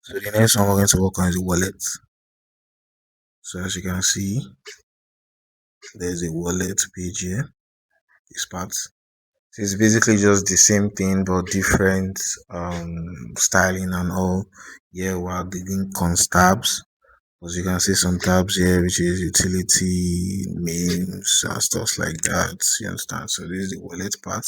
So the next one we're going to work on is the wallet. So as you can see, there's a wallet page here. This part. So it's basically just the same thing but different styling and all. Yeah, we're giving cons tabs. As you can see some tabs here, which is utility, memes, and stuff like that. You understand? So this is the wallet part.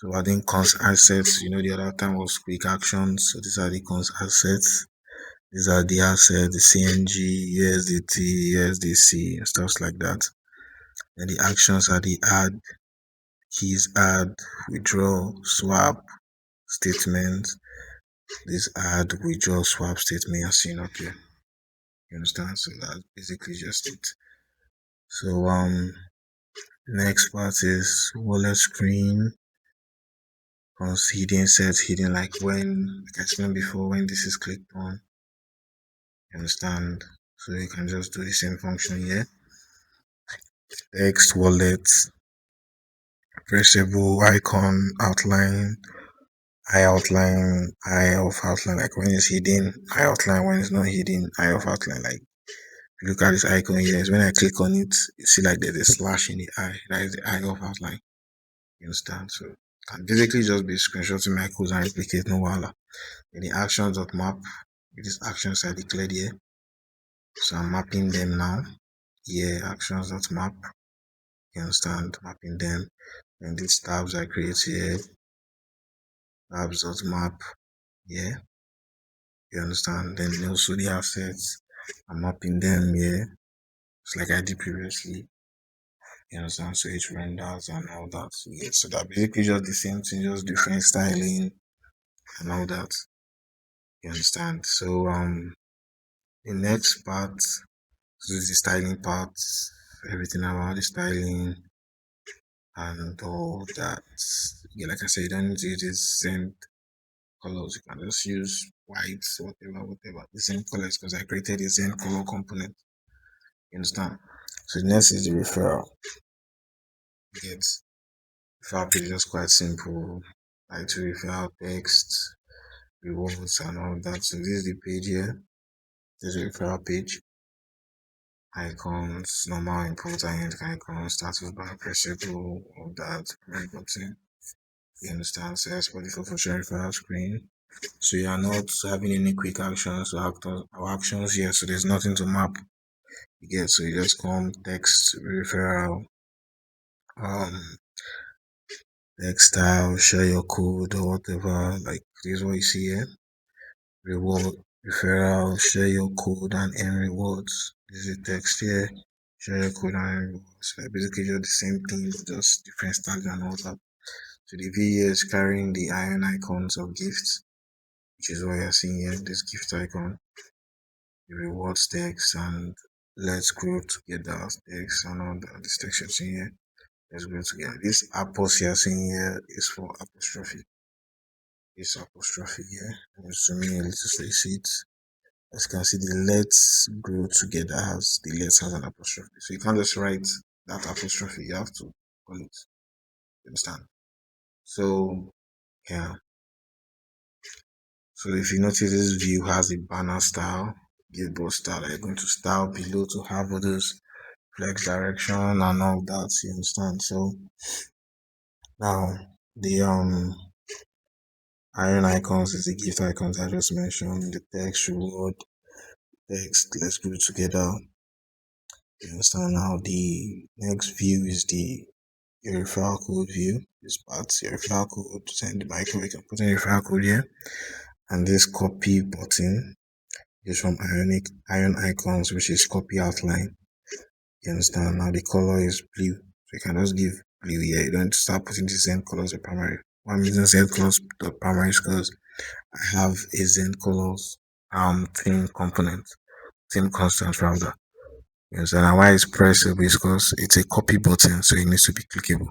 So adding cons assets, the other time was quick actions. So these are the cons assets. These are the assets, the CNG, USDT, USDC, and stuff like that. And the actions are the add, keys add, withdraw, swap, statement. This add, withdraw, swap statement as seen up here. You understand? So that's basically just it. So next part is wallet screen. Once hidden, set hidden, like I explained before, when this is clicked on, you understand? So you can just do the same function here. Text wallet, pressable icon, outline, eye outline, eye off outline, like when it's hidden, eye outline, when it's not hidden, eye off outline. Like if you look at this icon here, when I click on it, you see like there's a slash in the eye. That is the eye off outline. You understand? So can basically just be screenshotting my codes and replicate no wala. In the actions.map, these actions are declared here. So I'm mapping them now. Here, actions.map. You understand? Mapping them. And these tabs I create here. Tabs.map. Yeah. You understand? Then also the assets. I'm mapping them here. It's like I did previously. You understand? So it renders and all that. Yeah. So that basically just the same thing, just different styling and all that. You understand? So the next part, so is the styling part, everything about the styling and all that. Yeah, like I said, you don't need to use the same colors. You can just use white, whatever, the same colors because I created the same color component. You understand? So the next is the referral. Get referral page is just quite simple. Like to referral text, rewards and all that. So this is the page here. This is the referral page. Icons, normal important icons, status bar, pressable, all that, right button. You understand? So that's for the function referral screen. So you are not having any quick actions or actions here, so there's nothing to map. You get, so you just come text referral, um, text style, share your code or whatever. Like this is what you see here. Reward referral, share your code and earn rewards. This is text here. Share your code and earn rewards. Like basically just the same thing, but just different styles and all that. So the V here is carrying the iron icons of gifts, which is what you're seeing here. This gift icon, the rewards text, and let's grow together text and all that. This text you're seeing here. Let's grow together. This apostrophe you're seeing here is for apostrophe. This apostrophe here. I'm zooming a little so you see it. As you can see, the let's grow together has the let's has an apostrophe. So you can't just write that apostrophe, you have to call it. You understand? So yeah. So if you notice this view has a banner style, gizbo style, you're going to style below to have all those flex direction and all that, you understand? So now the iron icons is the gift icons I just mentioned, the text reward, text, let's group together. You understand? Now the next view is the your referral code view. This part, your referral code, send the micro, you can put in your referral code here. And this copy button is from Iron Icons, which is copy outline. You understand? Now the color is blue. So you can just give blue here. You don't start putting the same colors as primary. Why I'm using same colors the primary is because I have a Zen colors theme component, theme constant rather. You understand? And why it's pressable is because it's a copy button, so it needs to be clickable.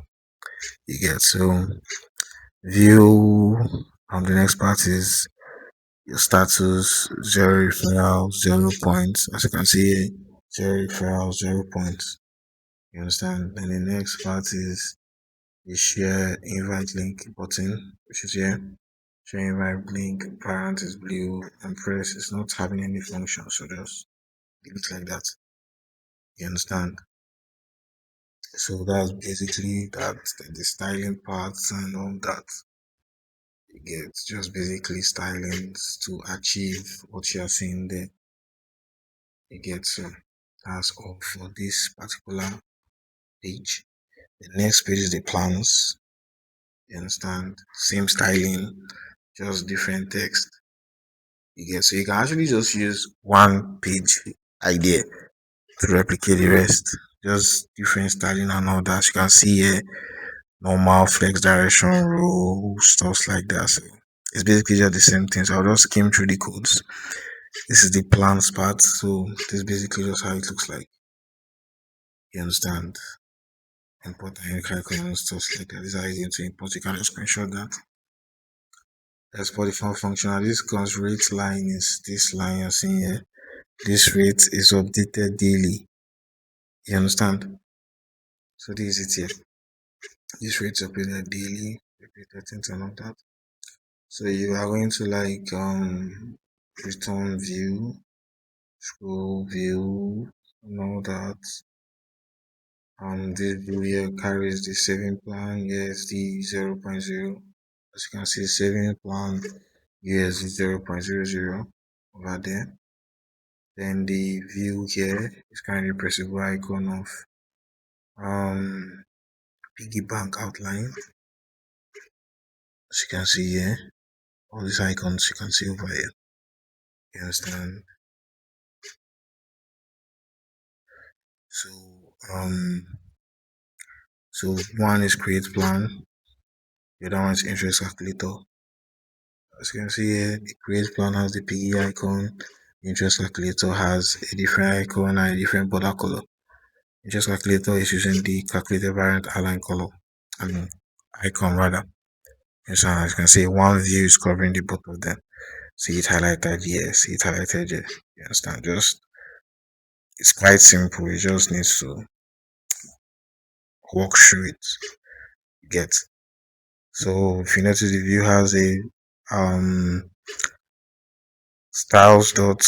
You get so view the next part is your status, zero referrals, 0 points. As you can see, zero referrals, 0 points. You understand? And the next part is the share invite link button, which is here. showing my blink, parent is blue, and press is not having any function, so just leave it like that. You understand? So that's basically that, the styling parts and all that. You get just basically styling to achieve what you are seeing there. You get, so that's all for this particular page. The next page is the plans. You understand? Same styling, just different text. You get, so you can actually just use one page idea to replicate the rest. Just different styling and all that. You can see here normal, flex, direction, row, stuff like that. So it's basically just the same thing. So I'll just skim through the codes. This is the plans part. So this is basically just how it looks like. You understand? Import and calculate and stuff like that. This is how easy to import. You can just screenshot that. Export the file function. Now this comes rate line is this line you're seeing here. This rate is updated daily. You understand? So this is it here. This rate is updated daily, repeated things and all that. So you are going to like return view, scroll view, and all that. This view here carries the saving plan USD 0.0. As you can see, saving plan USD 0.00 over there. Then the view here is currently pressable icon of piggy bank outline. As you can see here, all these icons you can see over here. You understand? So so one is create plan, the other one is interest calculator. As you can see here, the create plan has the piggy icon, the interest calculator has a different icon and a different border color. Interest calculator is using the calculator variant align color, icon rather. So as you can see, one view is covering the both of them. See it highlighted here, see it highlighted here. You understand? Just it's quite simple. You just need to walk through it. You get. So if you notice, the view has a styles dot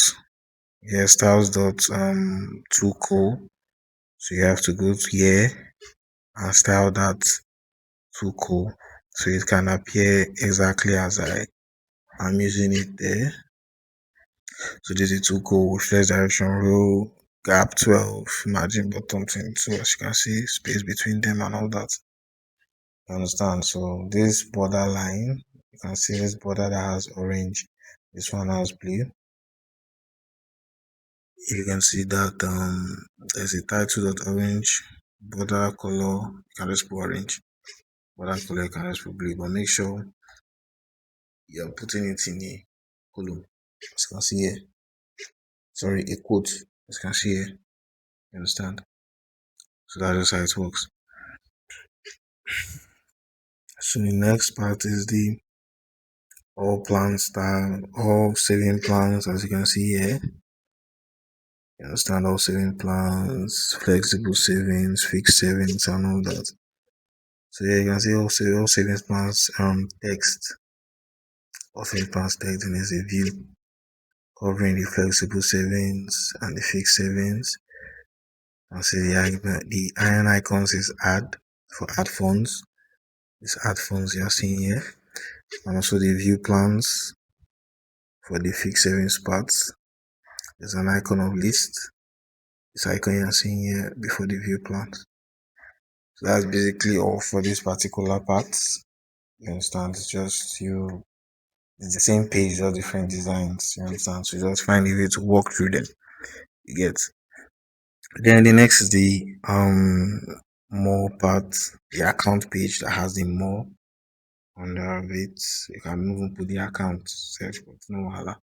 styles dot to cool. So you have to go to here and style that to cool, so it can appear exactly as I'm using it there. So this is too cool, first direction row, gap 12, margin bottom 22. As you can see, space between them and all that. You understand? So this border line, you can see this border that has orange, this one has blue. You can see that there's a title dot orange, border color, you can just put orange, border color, you can just put blue, but make sure you're putting it in a column. As you can see here, sorry, a quote, as you can see here. You understand? So that's just how it works. So the next part is the all plan style, all saving plans, as you can see here. You understand, all saving plans, flexible savings, fixed savings, and all that. So here you can see all savings plans text. All savings plans text, and there's a view covering the flexible savings and the fixed savings. And see the iron icons is add for add funds. This add funds you are seeing here, and also the view plans for the fixed savings parts. There's an icon of list. This icon you are seeing here before the view plans. So that's basically all for this particular part. You understand? It's just it's the same page, just different designs. You understand? So just find a way to walk through them. You get. Then the next is the more part, the account page that has the more under it. You can even put the account search, but no matter.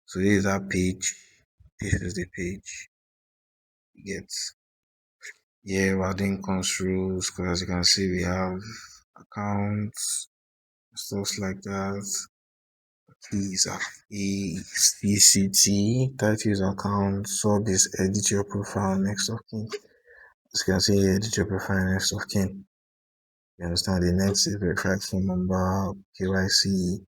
So this is that page. This is the page. You get. Yeah, we're doing rules because as you can see, we have accounts, stuff like that. Keys are ECT, title is account, sub is edit your profile, next of kin. As you can see, edit your profile, next of kin. You understand? The next is verified phone number, KYC,